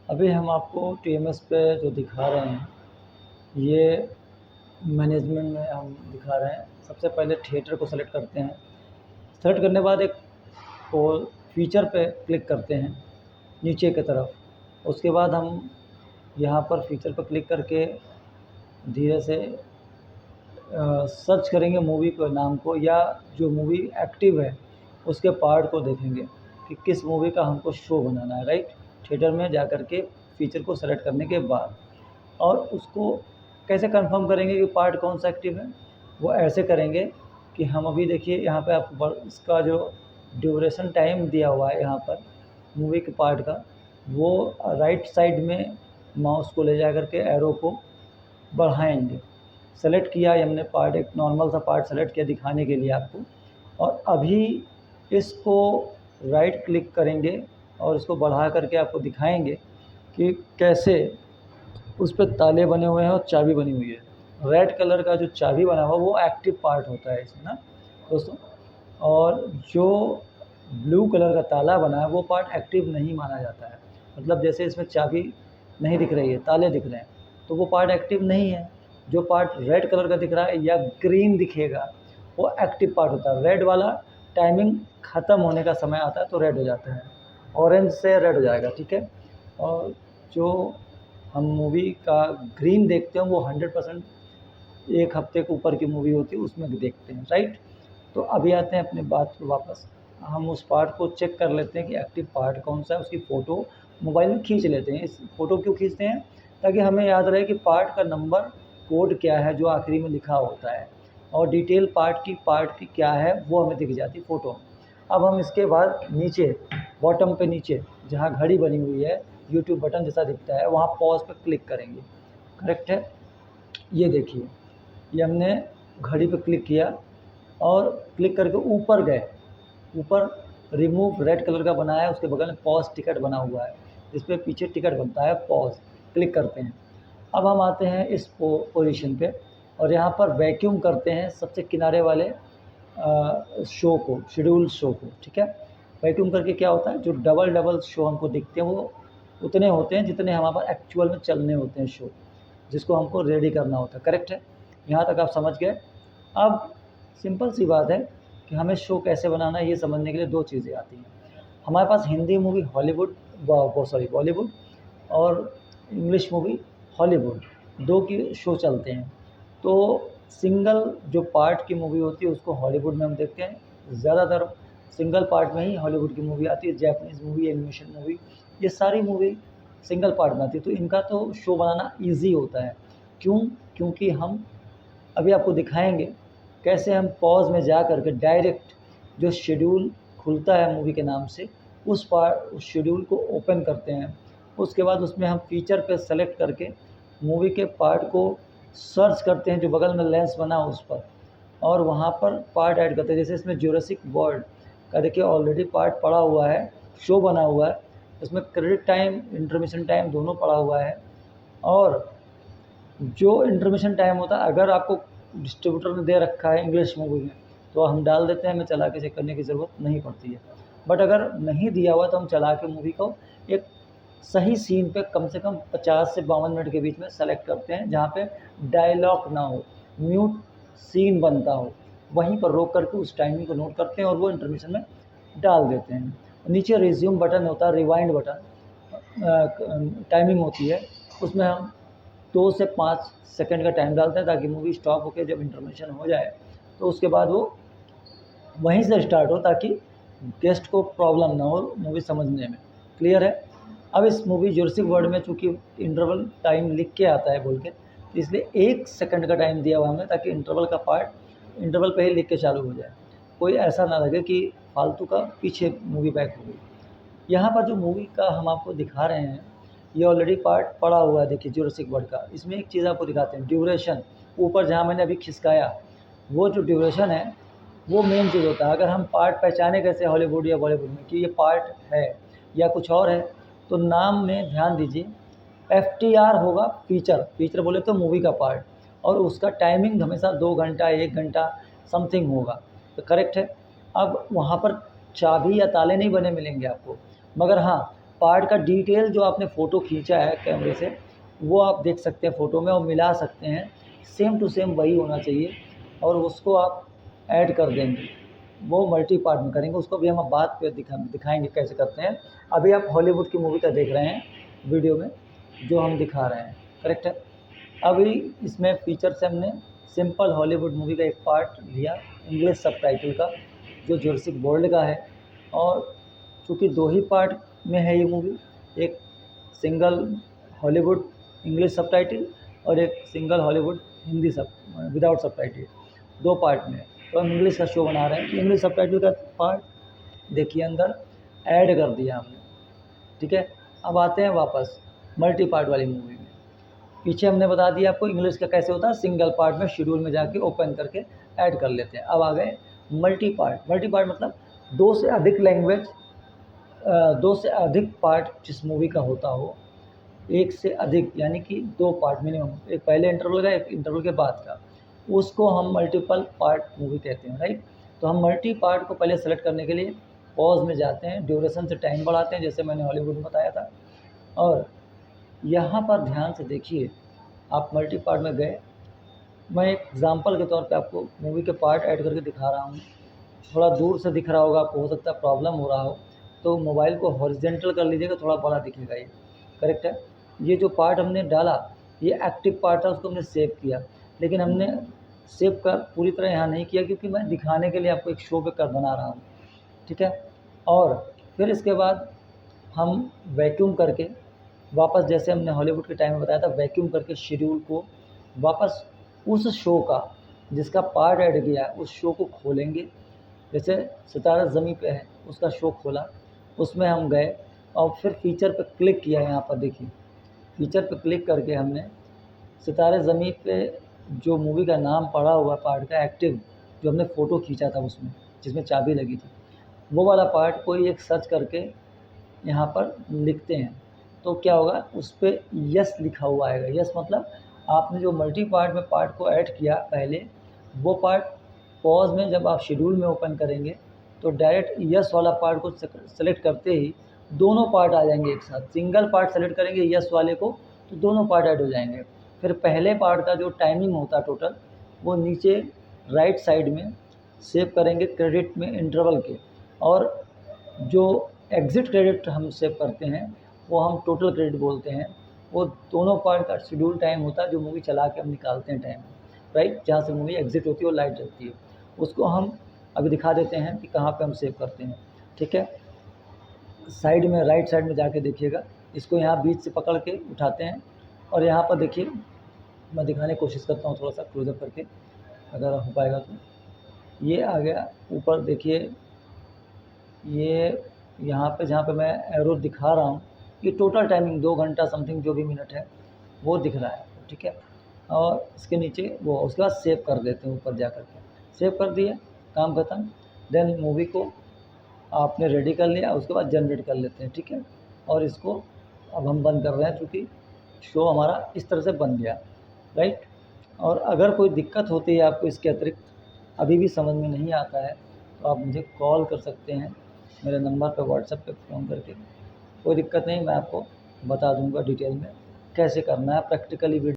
अभी हम आपको टीएमएस पे जो दिखा रहे हैं, ये मैनेजमेंट में हम दिखा रहे हैं। सबसे पहले थिएटर को सेलेक्ट करते हैं। सेलेक्ट करने के बाद एक वो फीचर पे क्लिक करते हैं नीचे की तरफ। उसके बाद हम यहाँ पर फीचर पर क्लिक करके धीरे से सर्च करेंगे मूवी के नाम को, या जो मूवी एक्टिव है उसके पार्ट को देखेंगे कि किस मूवी का हमको शो बनाना है, राइट। थिएटर में जा कर के फीचर को सेलेक्ट करने के बाद, और उसको कैसे कंफर्म करेंगे कि पार्ट कौन सा एक्टिव है। वो ऐसे करेंगे कि हम अभी देखिए यहाँ पे आपको इसका जो ड्यूरेशन टाइम दिया हुआ है यहाँ पर मूवी के पार्ट का, वो राइट साइड में माउस को ले जा कर के एरो को बढ़ाएंगे। सेलेक्ट किया हमने पार्ट, एक नॉर्मल सा पार्ट सेलेक्ट किया दिखाने के लिए आपको, और अभी इसको राइट क्लिक करेंगे और इसको बढ़ा करके आपको दिखाएंगे कि कैसे उस पर ताले बने हुए हैं और चाबी बनी हुई है। रेड कलर का जो चाबी बना हुआ वो एक्टिव पार्ट होता है इसमें ना दोस्तों, और जो ब्लू कलर का ताला बना है वो पार्ट एक्टिव नहीं माना जाता है। मतलब जैसे इसमें चाबी नहीं दिख रही है, ताले दिख रहे हैं, तो वो पार्ट एक्टिव नहीं है। जो पार्ट रेड कलर का दिख रहा है या ग्रीन दिखेगा वो एक्टिव पार्ट होता है। रेड वाला टाइमिंग ख़त्म होने का समय आता है तो रेड हो जाता है, ऑरेंज से रेड हो जाएगा, ठीक है। और जो हम मूवी का ग्रीन देखते हैं वो 100% एक हफ्ते के ऊपर की मूवी होती है उसमें देखते हैं, राइट। तो अभी आते हैं अपने बात पे वापस। हम उस पार्ट को चेक कर लेते हैं कि एक्टिव पार्ट कौन सा है, उसकी फ़ोटो मोबाइल में खींच लेते हैं। इस फ़ोटो क्यों खींचते हैं? ताकि हमें याद रहे कि पार्ट का नंबर कोड क्या है जो आखिरी में लिखा होता है, और डिटेल पार्ट की क्या है वो हमें दिख जाती है फ़ोटो में। अब हम इसके बाद नीचे बॉटम पे नीचे जहाँ घड़ी बनी हुई है, यूट्यूब बटन जैसा दिखता है, वहाँ पॉज पे क्लिक करेंगे। करेक्ट है। ये देखिए, ये हमने घड़ी पे क्लिक किया और क्लिक करके ऊपर गए। ऊपर रिमूव रेड कलर का बनाया है, उसके बगल में पॉज टिकट बना हुआ है, इस पर पीछे टिकट बनता है, पॉज क्लिक करते हैं। अब हम आते हैं इस पोजीशन पे और यहाँ पर वैक्यूम करते हैं सबसे किनारे वाले शो को, शेड्यूल शो को, ठीक है। वैक्यूम करके क्या होता है, जो डबल डबल शो हमको दिखते हैं वो उतने होते हैं जितने हमारे पास एक्चुअल में चलने होते हैं शो, जिसको हमको रेडी करना होता है। करेक्ट है, यहाँ तक आप समझ गए। अब सिंपल सी बात है कि हमें शो कैसे बनाना है, ये समझने के लिए दो चीज़ें आती हैं हमारे पास। हिंदी मूवी हॉलीवुड, बॉलीवुड, और इंग्लिश मूवी हॉलीवुड, दो की शो चलते हैं। तो सिंगल जो पार्ट की मूवी होती है उसको हॉलीवुड में हम देखते हैं, ज़्यादातर सिंगल पार्ट में ही हॉलीवुड की मूवी आती है। जैपनीज़ मूवी, एनिमेशन मूवी, ये सारी मूवी सिंगल पार्ट में आती है, तो इनका तो शो बनाना ईजी होता है। क्यों? क्योंकि हम अभी आपको दिखाएंगे कैसे हम पॉज में जा कर के डायरेक्ट जो शेड्यूल खुलता है मूवी के नाम से उस शेड्यूल को ओपन करते हैं। उसके बाद उसमें हम फीचर पे सेलेक्ट करके मूवी के पार्ट को सर्च करते हैं जो बगल में लेंस बना हो उस पर, और वहाँ पर पार्ट ऐड करते हैं। जैसे इसमें ज्यूरासिक वर्ल्ड का देखिए ऑलरेडी पार्ट पड़ा हुआ है, शो बना हुआ है, इसमें क्रेडिट टाइम, इंटरमिशन टाइम दोनों पड़ा हुआ है। और जो इंटरमिशन टाइम होता है अगर आपको डिस्ट्रीब्यूटर ने दे रखा है इंग्लिश मूवी में तो हम डाल देते हैं, हमें चला के चेक करने की ज़रूरत नहीं पड़ती है। बट अगर नहीं दिया हुआ तो हम चला के मूवी को एक सही सीन पे कम से कम 50 से 52 मिनट के बीच में सेलेक्ट करते हैं जहाँ पे डायलॉग ना हो, म्यूट सीन बनता हो, वहीं पर रोक करके उस टाइमिंग को नोट करते हैं और वो इंटरमिशन में डाल देते हैं। नीचे रिज्यूम बटन होता है, रिवाइंड बटन टाइमिंग होती है, उसमें हम 2 से 5 सेकंड का टाइम डालते हैं ताकि मूवी स्टॉप होकर जब इंटरमिशन हो जाए तो उसके बाद वो वहीं से स्टार्ट हो, ताकि गेस्ट को प्रॉब्लम ना हो मूवी समझने में। क्लियर है। अब इस मूवी जुरासिक वर्ल्ड में चूँकि इंटरवल टाइम लिख के आता है बोल के, तो इसलिए 1 सेकंड का टाइम दिया हुआ हमें ताकि इंटरवल का पार्ट इंटरवल पे ही लिख के चालू हो जाए, कोई ऐसा ना लगे कि फालतू का पीछे मूवी बैक हो गई। यहाँ पर जो मूवी का हम आपको दिखा रहे हैं ये ऑलरेडी पार्ट पड़ा हुआ है, देखिए जुरासिक वर्ल्ड का। इसमें एक चीज़ आपको दिखाते हैं, ड्यूरेशन। ऊपर जहाँ मैंने अभी खिसकाया वो जो ड्यूरेशन है वो मेन चीज़ होता है। अगर हम पार्ट पहचाने कैसे हॉलीवुड या बॉलीवुड में कि ये पार्ट है या कुछ और है, तो नाम में ध्यान दीजिए, FTR होगा फीचर, फीचर बोले तो मूवी का पार्ट, और उसका टाइमिंग हमेशा 2 घंटा 1 घंटा समथिंग होगा, तो करेक्ट है। अब वहाँ पर चाबी या ताले नहीं बने मिलेंगे आपको, मगर हाँ पार्ट का डिटेल जो आपने फ़ोटो खींचा है कैमरे से वो आप देख सकते हैं फ़ोटो में और मिला सकते हैं, सेम टू सेम वही होना चाहिए और उसको आप ऐड कर देंगे। वो मल्टी पार्ट में करेंगे, उसको भी हम बात पे दिखाएंगे कैसे करते हैं। अभी आप हॉलीवुड की मूवी का देख रहे हैं वीडियो में जो हम दिखा रहे हैं, करेक्ट है। अभी इसमें फीचर से हमने सिंपल हॉलीवुड मूवी का एक पार्ट लिया इंग्लिश सबटाइटल का जो जुरासिक वर्ल्ड का है, और चूँकि 2 ही पार्ट में है ये मूवी, एक सिंगल हॉलीवुड इंग्लिश सबटाइटल और एक सिंगल हॉलीवुड हिंदी सब विदाउट सबटाइटल, 2 पार्ट में। तो हम इंग्लिश का शो बना रहे हैं, इंग्लिश सबटाइटल का पार्ट देखिए अंदर ऐड कर दिया हमने, ठीक है। अब आते हैं वापस मल्टी पार्ट वाली मूवी में। पीछे हमने बता दिया आपको इंग्लिश का कैसे होता है, सिंगल पार्ट में शेड्यूल में जाके ओपन करके ऐड कर लेते हैं। अब आ गए मल्टी पार्ट। मल्टी पार्ट मतलब 2 से अधिक लैंग्वेज, 2 से अधिक पार्ट जिस मूवी का होता हो, एक से अधिक यानी कि 2 पार्ट मिनिमम, एक पहले इंटरवल का एक इंटरवल के बाद का, उसको हम मल्टीपल पार्ट मूवी कहते हैं, राइट। तो हम मल्टी पार्ट को पहले सेलेक्ट करने के लिए पॉज में जाते हैं, ड्यूरेशन से टाइम बढ़ाते हैं जैसे मैंने हॉलीवुड में बताया था, और यहाँ पर ध्यान से देखिए आप मल्टी पार्ट में गए। मैं एक एग्ज़ाम्पल के तौर पे आपको मूवी के पार्ट ऐड करके दिखा रहा हूँ। थोड़ा दूर से दिख रहा होगा आपको, हो सकता है प्रॉब्लम हो रहा हो, तो मोबाइल को हॉरिजेंटल कर लीजिएगा, थोड़ा बड़ा दिखेगा ये, करेक्ट है। ये जो पार्ट हमने डाला ये एक्टिव पार्ट है, उसको हमने सेव किया, लेकिन हमने सेव कर पूरी तरह यहाँ नहीं किया क्योंकि मैं दिखाने के लिए आपको एक शो पे कर बना रहा हूँ, ठीक है। और फिर इसके बाद हम वैक्यूम करके वापस, जैसे हमने हॉलीवुड के टाइम में बताया था, वैक्यूम करके शेड्यूल को वापस उस शो का जिसका पार्ट ऐड किया है उस शो को खोलेंगे। जैसे सितारा ज़मीं पे है उसका शो खोला, उसमें हम गए और फिर फीचर पे क्लिक किया। यहाँ पर देखिए फीचर पे क्लिक करके हमने सितारे ज़मीं पे जो मूवी का नाम पड़ा हुआ पार्ट का एक्टिव, जो हमने फ़ोटो खींचा था उसमें जिसमें चाबी लगी थी, वो वाला पार्ट कोई एक सर्च करके यहाँ पर लिखते हैं तो क्या होगा, उस पर यस लिखा हुआ आएगा। यस मतलब आपने जो मल्टी पार्ट में पार्ट को ऐड किया पहले, वो पार्ट पॉज में जब आप शेड्यूल में ओपन करेंगे तो डायरेक्ट यस वाला पार्ट को सेलेक्ट करते ही दोनों पार्ट आ जाएंगे एक साथ। सिंगल पार्ट सेलेक्ट करेंगे यस वाले को तो दोनों पार्ट ऐड हो जाएंगे। फिर पहले पार्ट का जो टाइमिंग होता है टोटल, वो नीचे राइट साइड में सेव करेंगे क्रेडिट में इंटरवल के, और जो एग्ज़िट क्रेडिट हम सेव करते हैं वो हम टोटल क्रेडिट बोलते हैं। वो दोनों पार्ट का शेड्यूल टाइम होता है जो मूवी चला के हम निकालते हैं टाइम, राइट, जहाँ से मूवी एग्ज़िट होती है और लाइट जलती है, उसको हम अभी दिखा देते हैं कि कहाँ पे हम सेव करते हैं, ठीक है। साइड में राइट साइड में जाके देखिएगा, इसको यहाँ बीच से पकड़ के उठाते हैं और यहाँ पर देखिए मैं दिखाने की कोशिश करता हूँ थोड़ा सा क्लोजअप करके, अगर हो पाएगा तो। ये आ गया ऊपर देखिए, ये यहाँ पे जहाँ पे मैं एरो दिखा रहा हूँ ये टोटल टाइमिंग 2 घंटा समथिंग जो भी मिनट है वो दिख रहा है, ठीक है। और इसके नीचे वो उसके बाद सेव कर देते हैं, ऊपर जा कर के सेव कर दिया, काम खत्म। देन मूवी को आपने रेडी कर लिया, उसके बाद जनरेट कर लेते हैं, ठीक है। और इसको अब हम बंद कर रहे हैं क्योंकि शो हमारा इस तरह से बन गया, राइट। और अगर कोई दिक्कत होती है आपको इसके अतिरिक्त अभी भी समझ में नहीं आता है तो आप मुझे कॉल कर सकते हैं मेरे नंबर पर, व्हाट्सएप पे फ़ोन करके, कोई दिक्कत नहीं, मैं आपको बता दूंगा डिटेल में कैसे करना है प्रैक्टिकली।